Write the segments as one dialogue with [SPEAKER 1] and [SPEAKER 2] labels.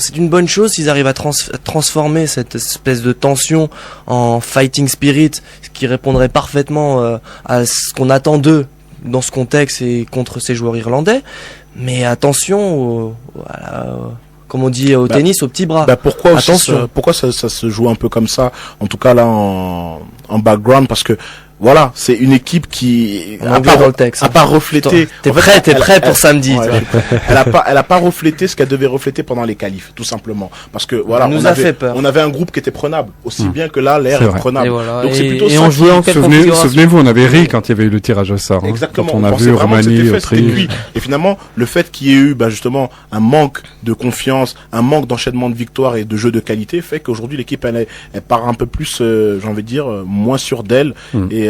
[SPEAKER 1] c'est une bonne chose s'ils arrivent à transformer cette espèce de tension en fighting spirit, ce qui répondrait parfaitement à ce qu'on attend d'eux dans ce contexte et contre ces joueurs irlandais. Mais attention, comme on dit au tennis, au petit bras.
[SPEAKER 2] Pourquoi ça se joue un peu comme ça, en tout cas là en background, parce que voilà, c'est une équipe qui a pas reflété.
[SPEAKER 1] T'es prêt pour samedi.
[SPEAKER 2] Ouais, elle a pas reflété ce qu'elle devait refléter pendant les qualifs, tout simplement. Parce que voilà, on avait un groupe qui était prenable, aussi bien que là, l'air est prenable.
[SPEAKER 3] Et voilà.
[SPEAKER 2] Donc c'est plutôt
[SPEAKER 3] et
[SPEAKER 2] ça.
[SPEAKER 3] on jouait en quelle configuration ?
[SPEAKER 4] Souvenez-vous, on avait ri quand il y avait eu le tirage au sort.
[SPEAKER 2] Exactement.
[SPEAKER 4] Quand on a vu Roumanie, Autriche.
[SPEAKER 2] Et finalement, le fait qu'il y ait eu, justement, un manque de confiance, un manque d'enchaînement de victoires et de jeu de qualité fait qu'aujourd'hui l'équipe elle part un peu plus, j'ai envie de dire, moins sûre d'elle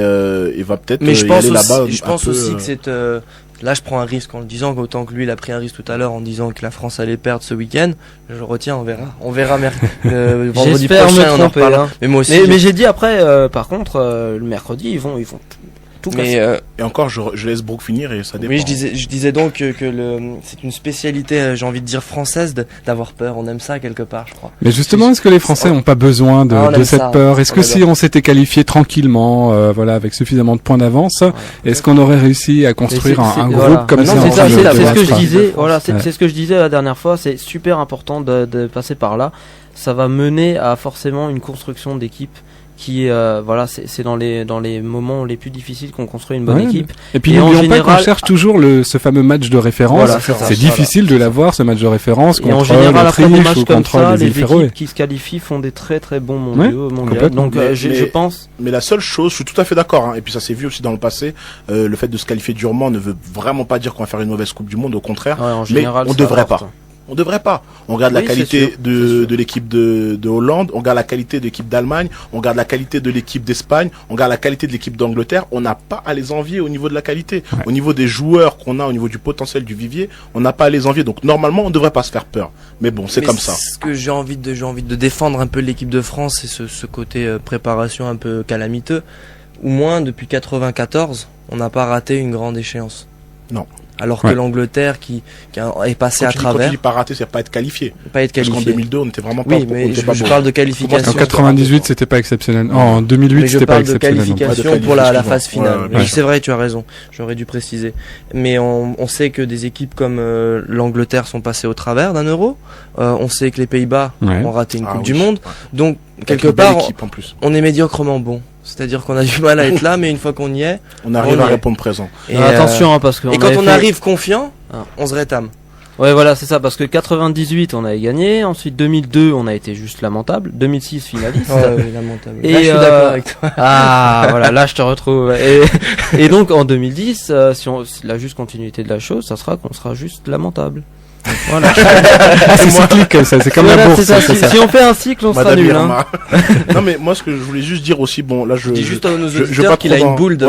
[SPEAKER 2] et va peut-être
[SPEAKER 1] mais je
[SPEAKER 2] pense
[SPEAKER 1] aussi que c'est là je prends un risque en le disant, autant que lui il a pris un risque tout à l'heure en disant que la France allait perdre ce week-end. Je retiens, on verra vendredi prochain, on en reparlera. Mais moi aussi
[SPEAKER 3] mais j'ai dit après par contre le mercredi ils vont tout casser.
[SPEAKER 2] Et encore je laisse Brooke finir et ça dépend.
[SPEAKER 1] Oui, je disais donc que c'est une spécialité, j'ai envie de dire française, d'avoir peur. On aime ça quelque part, je crois.
[SPEAKER 4] Mais justement, est-ce que les Français n'ont pas besoin de cette peur ? Est-ce que si on s'était qualifié tranquillement, avec suffisamment de points d'avance, est-ce qu'on aurait réussi à construire un groupe comme ça ?
[SPEAKER 3] C'est ce que je disais. Voilà, c'est ce que je disais la dernière fois. C'est super important de passer par là. Ça va mener à forcément une construction d'équipe. Qui c'est dans les moments les plus difficiles qu'on construit une bonne équipe.
[SPEAKER 4] Et puis n'oublions pas qu'on cherche toujours ce fameux match de référence.
[SPEAKER 3] Voilà,
[SPEAKER 4] c'est difficile de l'avoir, ce match de référence, contre
[SPEAKER 3] en général,
[SPEAKER 4] l'Autriche ou contre les îles Féroé.
[SPEAKER 3] Les équipes qui se qualifient font des très très bons mondiaux. Donc je pense.
[SPEAKER 2] Mais la seule chose, je suis tout à fait d'accord, et puis ça s'est vu aussi dans le passé, le fait de se qualifier durement ne veut vraiment pas dire qu'on va faire une mauvaise Coupe du Monde, au contraire. Mais on devrait pas. On devrait pas. On regarde la qualité de l'équipe de Hollande, on regarde la qualité de l'équipe d'Allemagne, on regarde la qualité de l'équipe d'Espagne, on regarde la qualité de l'équipe d'Angleterre. On n'a pas à les envier au niveau de la qualité. Ouais. Au niveau des joueurs qu'on a, au niveau du potentiel du vivier, on n'a pas à les envier. Donc normalement, on devrait pas se faire peur. Mais bon, c'est comme ça.
[SPEAKER 1] Ce que j'ai envie de défendre un peu l'équipe de France, c'est ce côté préparation un peu calamiteux. Au moins, depuis 94, on n'a pas raté une grande échéance.
[SPEAKER 2] Non.
[SPEAKER 1] Alors que l'Angleterre qui est passée à travers.
[SPEAKER 2] Quand tu dis pas raté, c'est pas être qualifié.
[SPEAKER 1] Pas être qualifié.
[SPEAKER 2] Parce qu'en 2002, on était vraiment pas.
[SPEAKER 1] Oui, mais je parle de qualification.
[SPEAKER 4] En 98, c'était pas exceptionnel. En 2008, c'était pas exceptionnel.
[SPEAKER 1] Je parle de qualification pour la phase finale. Ouais. C'est vrai, tu as raison. J'aurais dû préciser. Mais on sait que des équipes comme l'Angleterre sont passées au travers d'un Euro. On sait que les Pays-Bas ont raté une Coupe du Monde. Donc quelque part, on est médiocrement bon. C'est-à-dire qu'on a du mal à être là, mais une fois qu'on y est,
[SPEAKER 2] on arrive à répondre présent.
[SPEAKER 3] Et attention, parce que
[SPEAKER 1] quand on arrive confiant, on se rétame.
[SPEAKER 3] Ouais, voilà, c'est ça, parce que 98, on avait gagné, ensuite 2002, on a été juste lamentable, 2006, finaliste.
[SPEAKER 1] Lamentable. Et là, je suis d'accord avec toi.
[SPEAKER 3] Voilà, là, je te retrouve. Et donc, en 2010, si la juste continuité de la chose, ça sera qu'on sera juste lamentable. Voilà.
[SPEAKER 4] C'est cyclique comme ça, c'est comme la bourse.
[SPEAKER 3] Si on fait un cycle, on sera nul.
[SPEAKER 2] Non mais moi ce que je voulais juste dire aussi, bon là je
[SPEAKER 1] dis juste à nos auditeurs qu'il a une boule de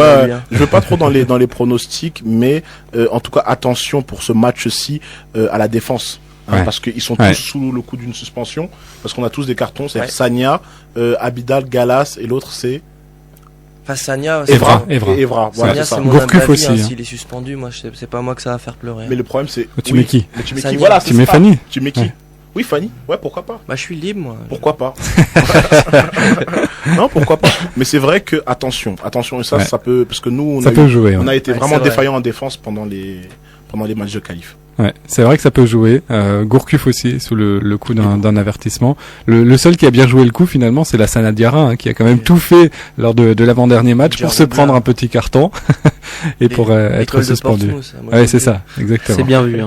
[SPEAKER 2] je veux pas trop dans les pronostics, mais en tout cas attention pour ce match-ci à la défense. Parce qu'ils sont tous sous le coup d'une suspension, parce qu'on a tous des cartons, c'est Sagna, Abidal, Galas et l'autre c'est
[SPEAKER 1] Sagna,
[SPEAKER 2] Evra.
[SPEAKER 1] Voilà, c'est mon
[SPEAKER 4] Gourcuff aussi.
[SPEAKER 1] S'il est suspendu, moi, c'est pas moi que ça va faire pleurer.
[SPEAKER 2] Mais le problème, c'est.
[SPEAKER 4] Tu mets qui?
[SPEAKER 2] Tu mets qui? Voilà,
[SPEAKER 4] tu mets Fanny.
[SPEAKER 2] Tu mets qui? Oui, Fanny. Ouais, pourquoi pas?
[SPEAKER 1] Bah, je suis libre, moi.
[SPEAKER 2] Pourquoi pas? Non, pourquoi pas? Mais c'est vrai que, attention, et ça peut, parce que nous, on a été vraiment défaillants en défense pendant les matchs de qualif.
[SPEAKER 4] Ouais, c'est vrai que ça peut jouer. Gourcuff aussi sous le coup d'un avertissement. Le seul qui a bien joué le coup finalement, c'est la Sana Diarra, qui a quand même tout fait lors de l'avant-dernier match pour se prendre un petit carton et pour être suspendu. Ouais, c'est ça, exactement.
[SPEAKER 3] C'est bien vu.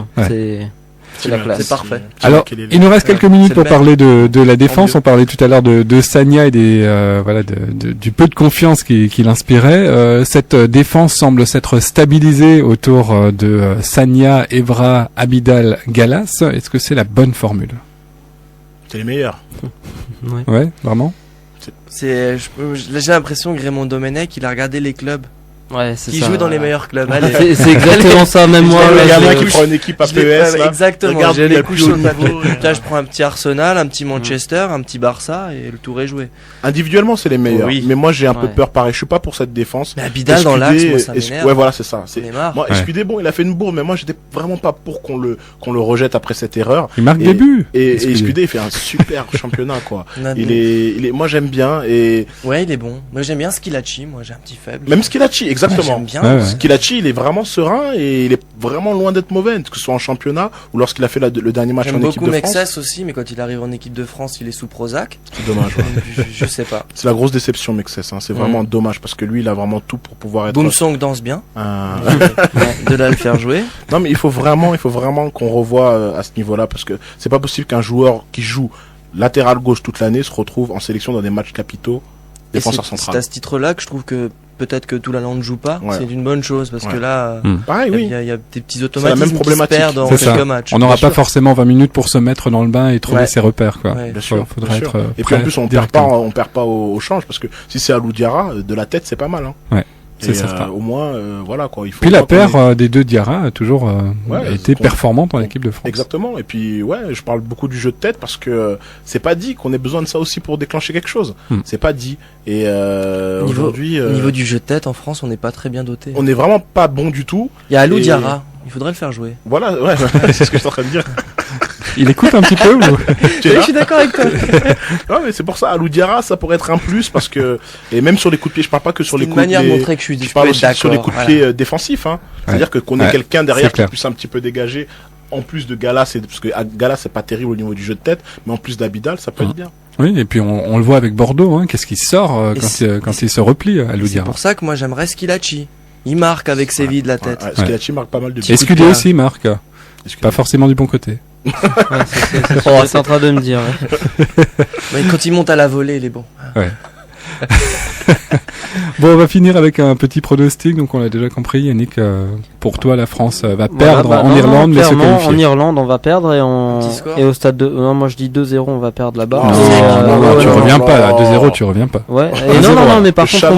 [SPEAKER 3] C'est la classe.
[SPEAKER 1] C'est parfait.
[SPEAKER 4] Alors, il nous reste quelques minutes pour parler de la défense. On parlait tout à l'heure de Sagna et du peu de confiance qu'il inspirait. Cette défense semble s'être stabilisée autour de Sagna, Evra, Abidal, Galas. Est-ce que c'est la bonne formule?
[SPEAKER 2] C'est les meilleurs.
[SPEAKER 4] Ouais, vraiment.
[SPEAKER 1] J'ai l'impression que Raymond Domenech, il a regardé les clubs
[SPEAKER 3] Ouais, c'est
[SPEAKER 1] qui
[SPEAKER 3] ça.
[SPEAKER 1] joue dans les meilleurs clubs.
[SPEAKER 3] C'est exactement ça, même moi.
[SPEAKER 2] Le gamin qui prend une équipe à PES, là.
[SPEAKER 1] Exactement. J'ai les couches sur le papier. Là, je prends un petit Arsenal, un petit Manchester, un petit Barça et le tour est joué.
[SPEAKER 2] Individuellement, c'est les meilleurs. Oui. Mais moi, j'ai un peu peur, pareil. Je suis pas pour cette défense.
[SPEAKER 1] Mais Abidal dans l'axe, moi, ça m'énerve.
[SPEAKER 2] Ouais, voilà, c'est ça. Moi, Escudé, bon, il a fait une bourde, mais moi, j'étais vraiment pas pour qu'on le rejette après cette erreur.
[SPEAKER 4] Il marque des buts.
[SPEAKER 2] Et Escudé, il fait un super championnat, quoi. Il est, moi, j'aime bien et.
[SPEAKER 1] Ouais, il est bon. Moi, j'aime bien Skilacci. Moi, j'ai un petit faible.
[SPEAKER 2] Même Skilacci, exactement.
[SPEAKER 1] J'aime bien.
[SPEAKER 2] Skilacci, il est vraiment serein et il est vraiment loin d'être mauvais, que ce soit en championnat ou lorsqu'il a fait le dernier match en équipe de France.
[SPEAKER 1] J'aime beaucoup Mexès aussi, mais quand il arrive en équipe de France, il est sous Prozac.
[SPEAKER 2] C'est dommage.
[SPEAKER 1] Je sais pas.
[SPEAKER 2] C'est la grosse déception Mexès. C'est vraiment dommage parce que lui, il a vraiment tout pour pouvoir être.
[SPEAKER 1] Boomsong danse bien. De là le faire jouer.
[SPEAKER 2] Non, mais il faut vraiment qu'on revoie à ce niveau-là parce que c'est pas possible qu'un joueur qui joue latéral gauche toute l'année se retrouve en sélection dans des matchs capitaux. Défenseur central.
[SPEAKER 1] C'est à ce titre-là que je trouve que peut-être que Toulalan ne joue pas, c'est une bonne chose parce que là,
[SPEAKER 2] pareil,
[SPEAKER 1] il y a des petits automatismes qui se perdent dans quelques matchs.
[SPEAKER 4] On n'aura pas forcément 20 minutes pour se mettre dans le bain et trouver ses repères, quoi.
[SPEAKER 2] Bien sûr. Et puis en plus, on perd pas au change parce que si c'est Alou Diarra, de la tête, c'est pas mal, hein.
[SPEAKER 4] Ouais. C'est certain.
[SPEAKER 2] Au moins, voilà quoi. Il faut.
[SPEAKER 4] Puis la paire des deux Diarra a toujours été performante dans l'équipe de France.
[SPEAKER 2] Exactement. Et puis je parle beaucoup du jeu de tête parce que c'est pas dit qu'on ait besoin de ça aussi pour déclencher quelque chose. C'est pas dit. Et aujourd'hui,
[SPEAKER 1] au niveau du jeu de tête en France, on n'est pas très bien doté.
[SPEAKER 2] On n'est vraiment pas bon du tout.
[SPEAKER 1] Il y a Alou Diarra. Il faudrait le faire jouer.
[SPEAKER 2] Voilà, c'est ce que je suis en train de dire.
[SPEAKER 4] Il écoute un petit peu ou...
[SPEAKER 1] Je suis d'accord avec toi.
[SPEAKER 2] Non, mais c'est pour ça, Alou Diarra, ça pourrait être un plus parce que, et même sur les coups de pied, je parle pas que sur les coups de pied.
[SPEAKER 1] C'est une manière de montrer que je
[SPEAKER 2] parle aussi sur les coups de pied défensifs, hein. C'est-à-dire qu'on ait quelqu'un derrière qui puisse un petit peu dégager. En plus de Gala, parce que Gala, c'est pas terrible au niveau du jeu de tête, mais en plus d'Abidal, ça peut être bien.
[SPEAKER 4] Oui, et puis on le voit avec Bordeaux, hein. Qu'est-ce qui sort quand il se replie, Alou Diarra.
[SPEAKER 1] C'est pour ça que moi j'aimerais Skilacci. Il marque avec Séville de la tête.
[SPEAKER 2] Skilacci marque pas mal de buts.
[SPEAKER 4] Escudé aussi marque. Pas forcément du bon côté.
[SPEAKER 3] C'est en train de me dire.
[SPEAKER 1] Mais quand il monte à la volée, il est bon.
[SPEAKER 4] Ouais. Bon, on va finir avec un petit pronostic. Donc, on l'a déjà compris, Yannick. Pour toi, la France va perdre en Irlande, mais se qualifier.
[SPEAKER 3] En Irlande, on va perdre et au stade de. Non, moi je dis 2-0, on va perdre là-bas.
[SPEAKER 4] Tu reviens pas là, 2-0, tu reviens pas.
[SPEAKER 3] Ouais. Et non, mais par contre,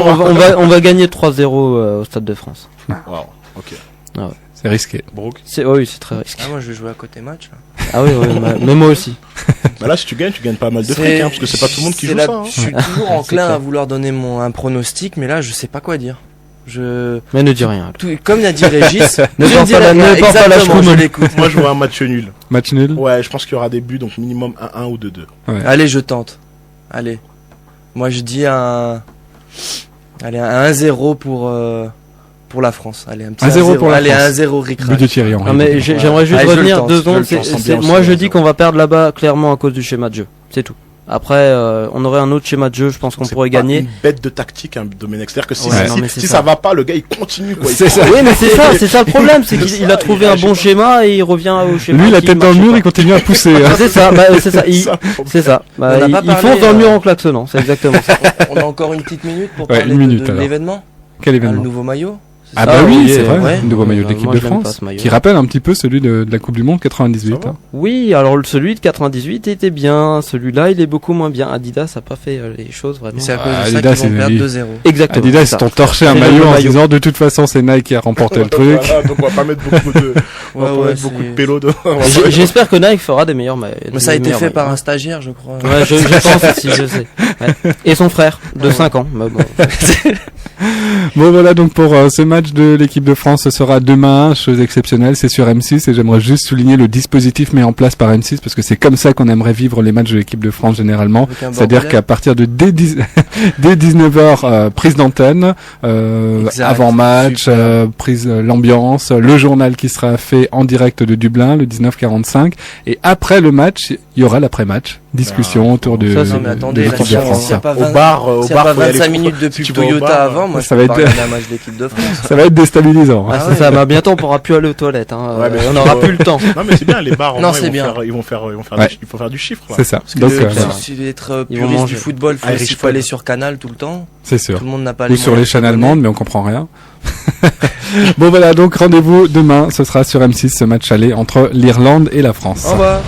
[SPEAKER 3] on va gagner 3-0 au stade de France.
[SPEAKER 2] Wow. Ok.
[SPEAKER 3] Ah ouais.
[SPEAKER 4] C'est risqué.
[SPEAKER 2] Brooke.
[SPEAKER 3] Oui, c'est très risqué.
[SPEAKER 1] Moi je vais jouer à côté match. Là.
[SPEAKER 3] Ah oui, mais moi aussi.
[SPEAKER 2] Bah là, si tu gagnes pas mal de fric, hein, parce que c'est pas tout le monde qui joue ça.
[SPEAKER 1] Je suis toujours enclin à vouloir donner un pronostic, mais là, je sais pas quoi dire.
[SPEAKER 3] Mais ne dis rien.
[SPEAKER 1] Comme l'a dit Régis,
[SPEAKER 3] ne porte pas la choume.
[SPEAKER 1] Je l'écoute.
[SPEAKER 2] Moi, je vois un match nul.
[SPEAKER 4] Match nul.
[SPEAKER 2] Ouais, je pense qu'il y aura des buts, donc minimum 1-1 ou 2-2.
[SPEAKER 4] Ouais.
[SPEAKER 1] Allez, je tente. Allez. Moi, je dis un 1-0 pour la France. Allez, un petit
[SPEAKER 4] 1-0 pour la France.
[SPEAKER 1] Allez, 1-0 Rick.
[SPEAKER 4] But de Thierry Henry.
[SPEAKER 3] Non, mais j'aimerais juste revenir 2 secondes. Moi, je dis qu'on va perdre là-bas clairement à cause du schéma de jeu. C'est tout. Après, on aurait un autre schéma de jeu, je pense qu'on pourrait gagner.
[SPEAKER 2] C'est une bête de tactique, hein, Domenech. C'est-à-dire que si ça va pas, le gars il continue, quoi.
[SPEAKER 3] C'est ça. Oui, mais c'est ça le problème, c'est qu'il a trouvé un bon schéma et il revient au schéma.
[SPEAKER 4] Lui, la tête dans le mur, il continue à pousser.
[SPEAKER 3] C'est ça, c'est ça. Il fonce dans le mur en klaxonnant, c'est exactement ça.
[SPEAKER 1] On a encore une petite minute pour parler de l'événement.
[SPEAKER 4] Quel événement?
[SPEAKER 1] Le nouveau maillot.
[SPEAKER 4] Ah bah oui, c'est vrai, le nouveau maillot de l'équipe de France, qui rappelle un petit peu celui de la Coupe du Monde 98.
[SPEAKER 3] Oui, alors celui de 98 était bien, celui-là il est beaucoup moins bien. Adidas a pas fait les choses vraiment.
[SPEAKER 1] C'est à cause de ça qu'ils vont perdre 2-0.
[SPEAKER 3] Exactement.
[SPEAKER 4] Adidas ils t'ont torché un maillot en disant de toute façon c'est Nike qui a remporté le truc.
[SPEAKER 2] Donc on va pas mettre beaucoup de pélo dedans.
[SPEAKER 3] J'espère que Nike fera des meilleurs maillots.
[SPEAKER 1] Mais ça a été fait par un stagiaire, je crois.
[SPEAKER 3] Ouais, je pense aussi, je sais. Et son frère de 5 ans.
[SPEAKER 4] Bon voilà, donc pour ce match de l'équipe de France, ce sera demain, chose exceptionnelle, c'est sur M6 et j'aimerais juste souligner le dispositif mis en place par M6 parce que c'est comme ça qu'on aimerait vivre les matchs de l'équipe de France généralement, c'est-à-dire qu'à partir de dès 19h prise d'antenne, avant match, prise l'ambiance, le journal qui sera fait en direct de Dublin le 19h45 et après le match, il y aura l'après-match, discussion autour de l'équipe de France.
[SPEAKER 1] S'il n'y a pas 25 minutes de pub Toyota avant, moi
[SPEAKER 4] ça va être
[SPEAKER 1] un match d'équipe de France.
[SPEAKER 4] Ça va être déstabilisant.
[SPEAKER 3] Ah, c'est ça, bah bientôt on pourra plus aller aux toilettes, hein. On n'aura plus le temps.
[SPEAKER 2] Non mais c'est bien, les bars, ils vont faire du chiffre.
[SPEAKER 4] C'est ça.
[SPEAKER 1] Donc, si d'être puriste du football, il faut aller sur Canal tout le temps.
[SPEAKER 4] C'est sûr.
[SPEAKER 1] Tout le monde n'a pas
[SPEAKER 4] ou sur les chaînes allemandes, mais on comprend rien. Bon voilà, donc rendez-vous demain, ce sera sur M6 ce match aller entre l'Irlande et la France.
[SPEAKER 1] Au revoir.